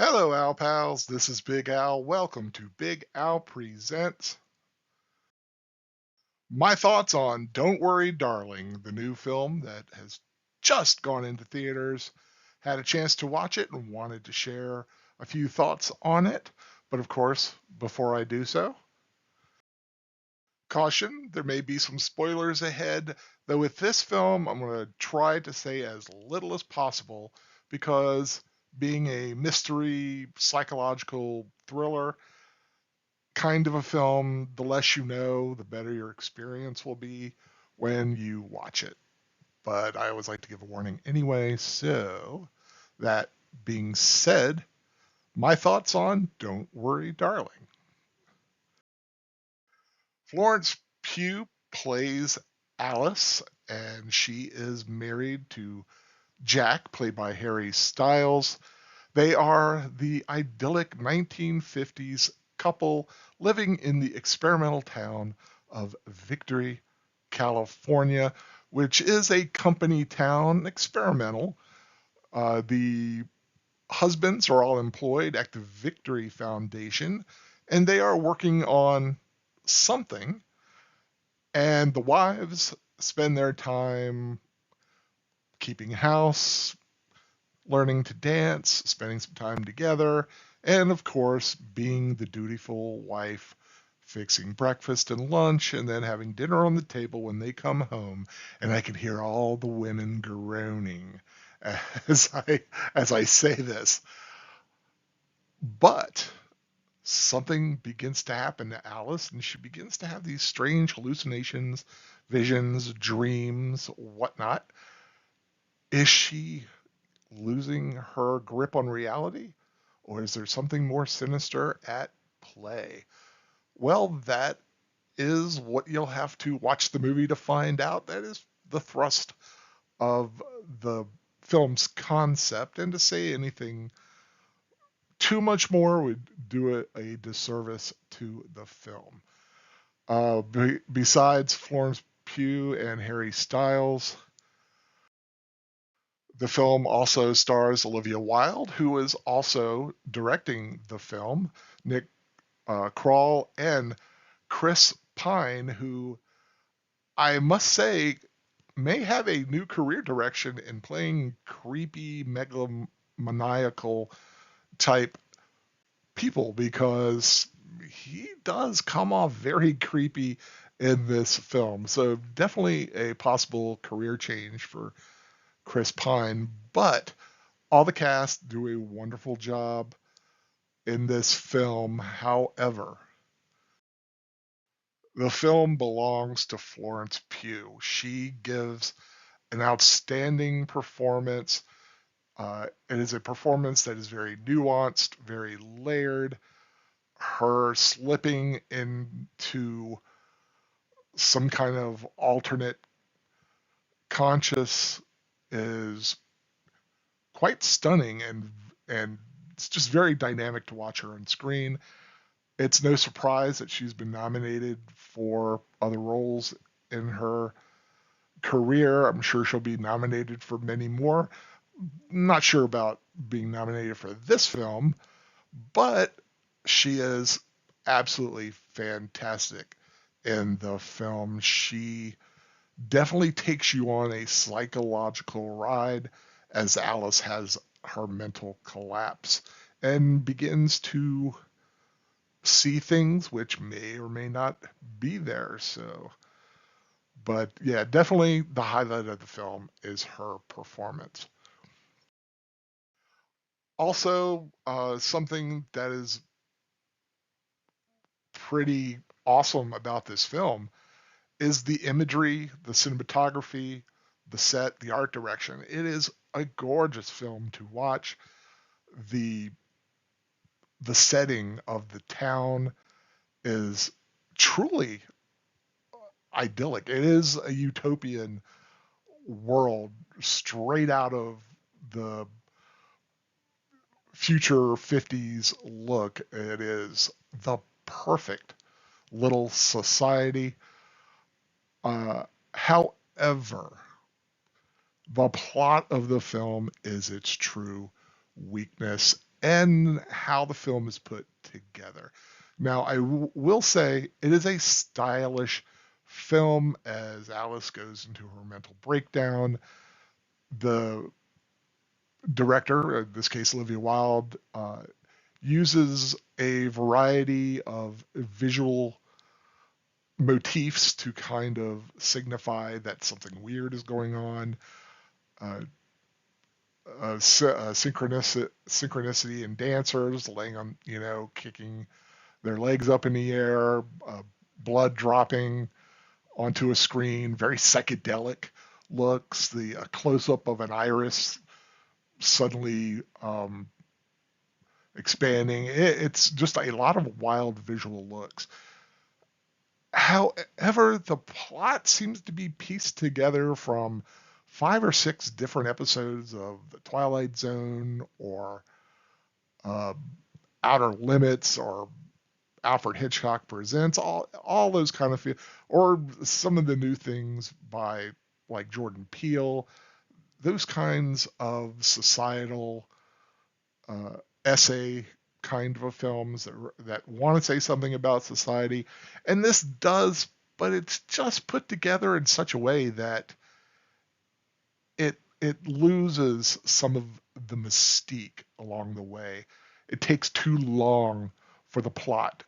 Hello, Al Pals. This is Big Al. Welcome to Big Al Presents my thoughts on Don't Worry, Darling, the new film that has just gone into theaters. Had a chance to watch it and wanted to share a few thoughts on it. But of course, before I do so, caution, there may be some spoilers ahead. Though with this film, I'm going to try to say as little as possible because being a mystery psychological thriller, kind of a film, the less you know, the better your experience will be when you watch it. But I always like to give a warning anyway. So, that being said, my thoughts on Don't Worry, Darling. Florence Pugh plays Alice, and she is married to Jack, played by Harry Styles. They are the idyllic 1950s couple living in the experimental town of Victory, California, which is a company town, experimental. The husbands are all employed at the Victory Foundation, and they are working on something, and the wives spend their time keeping house, learning to dance, spending some time together, and of course, being the dutiful wife, fixing breakfast and lunch, and then having dinner on the table when they come home. And I can hear all the women groaning as I say this. But something begins to happen to Alice, and she begins to have these strange hallucinations, visions, dreams, whatnot. Is she losing her grip on reality? Or is there something more sinister at play? Well, that is what you'll have to watch the movie to find out. That is the thrust of the film's concept. And to say anything too much more would do a disservice to the film. Besides Florence Pugh and Harry Styles, the film also stars Olivia Wilde, who is also directing the film, Nick Kroll, and Chris Pine, who I must say may have a new career direction in playing creepy, megalomaniacal type people because he does come off very creepy in this film. So definitely a possible career change for Chris Pine, but all the cast do a wonderful job in this film. However, the film belongs to Florence Pugh. She gives an outstanding performance. It is a performance that is very nuanced, very layered. Her slipping into some kind of alternate conscious is quite stunning, and it's just very dynamic to watch her on screen. It's no surprise that she's been nominated for other roles in her career. I'm sure she'll be nominated for many more. Not sure about being nominated for this film, but she is absolutely fantastic in the film. She definitely takes you on a psychological ride as Alice has her mental collapse and begins to see things which may or may not be there. So, but yeah, definitely the highlight of the film is her performance. Also, something that is pretty awesome about this film is the imagery, the cinematography, the set, the art direction. It is a gorgeous film to watch. The the setting of the town is truly idyllic. It is a utopian world straight out of the future 50s look. It is the perfect little society. However, the plot of the film is its true weakness, and how the film is put together. Now, will say it is a stylish film as Alice goes into her mental breakdown. The director, in this case Olivia Wilde, uses a variety of visual motifs to kind of signify that something weird is going on. Uh, synchronicity in dancers laying on, kicking their legs up in the air, blood dropping onto a screen, very psychedelic looks, the close up of an iris suddenly expanding. It's just a lot of wild visual looks. However, the plot seems to be pieced together from 5 or 6 different episodes of The Twilight Zone or uh, Outer Limits or Alfred Hitchcock Presents, all those kind of, or some of the new things by like Jordan Peele, those kinds of societal uh, essay kind of films that want to say something about society, and this does, but it's just put together in such a way that it loses some of the mystique along the way. It takes too long for the plot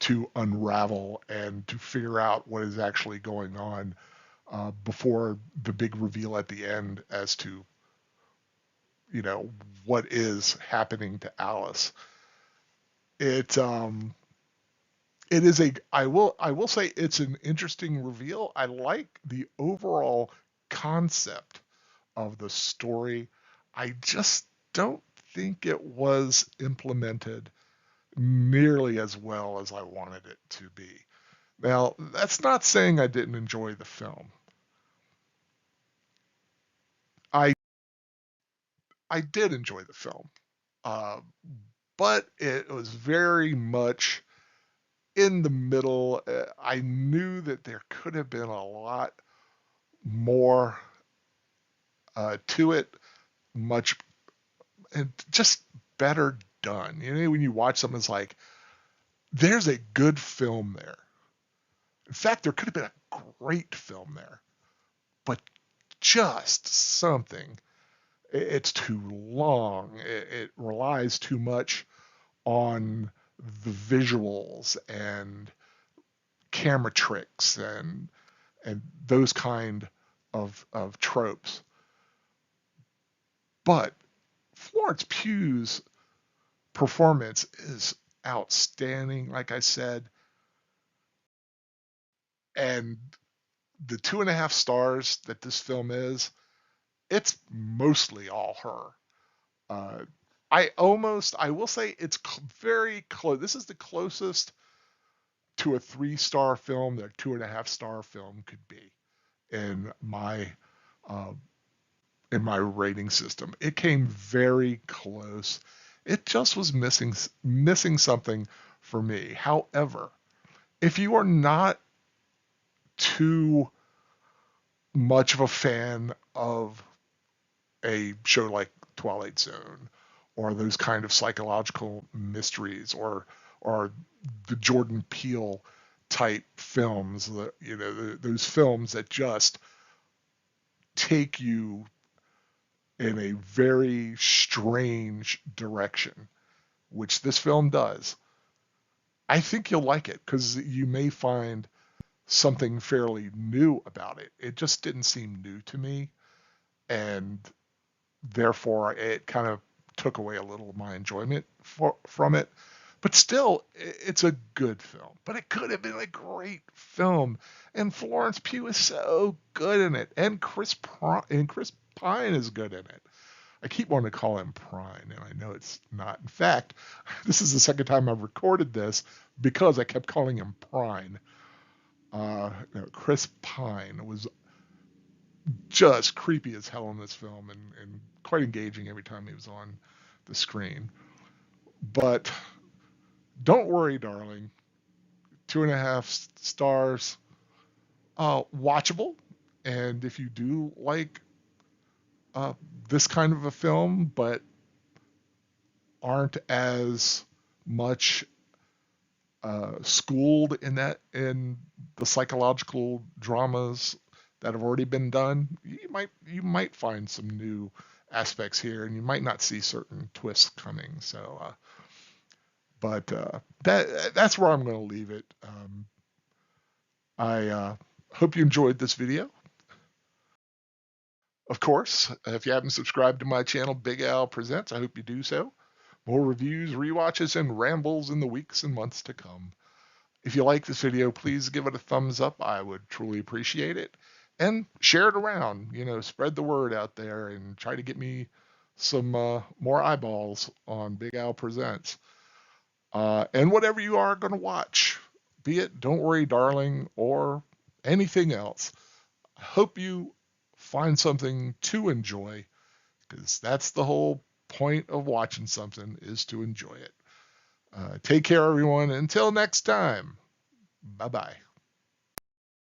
to unravel and to figure out what is actually going on before the big reveal at the end as to what is happening to Alice. It it is a I will say it's an interesting reveal. I like the overall concept of the story. I just don't think it was implemented nearly as well as I wanted it to be. Now, that's not saying I didn't enjoy the film. I I did enjoy the film, uh, but it was very much in the middle. I knew that there could have been a lot more to it, much and just better done. When you watch something, it's like there's a good film there. In fact, there could have been a great film there, but just something. It's too long. It relies too much on the visuals and camera tricks and those kind of tropes. But Florence Pugh's performance is outstanding, like I said, and the 2.5 stars that this film is, it's mostly all her. Uh, I will say it's very close. This is the closest to a 3-star film that a 2.5-star film could be in my uh, in my rating system. It came very close. It just was missing something for me. However, if you are not too much of a fan of a show like Twilight Zone or those kind of psychological mysteries or the Jordan Peele type films, those films that just take you in a very strange direction, which this film does. I think you'll like it because you may find something fairly new about it. It just didn't seem new to me, and therefore it kind of took away a little of my enjoyment from it. But still, it's a good film. But it could have been a great film, and Florence Pugh is so good in it, and Chris Pine is good in it. I keep wanting to call him Prine, and I know it's not. In fact, this is the second time I've recorded this because I kept calling him Prine. Chris Pine was just creepy as hell in this film and quite engaging every time he was on the screen. But don't worry, darling. 2.5 stars, watchable. And if you do like uh, this kind of a film, but aren't as much schooled in the psychological dramas that have already been done, you might find some new aspects here, and you might not see certain twists coming. So, but that's where I'm going to leave it. I hope you enjoyed this video. Of course, if you haven't subscribed to my channel, Big Al Presents, I hope you do so. More reviews, rewatches, and rambles in the weeks and months to come. If you like this video, please give it a thumbs up. I would truly appreciate it. And share it around. Spread the word out there and try to get me some more eyeballs on Big Al Presents. And whatever you are going to watch, be it Don't Worry, Darling, or anything else, I hope you find something to enjoy, because that's the whole point of watching something, is to enjoy it. Take care, everyone. Until next time, bye-bye.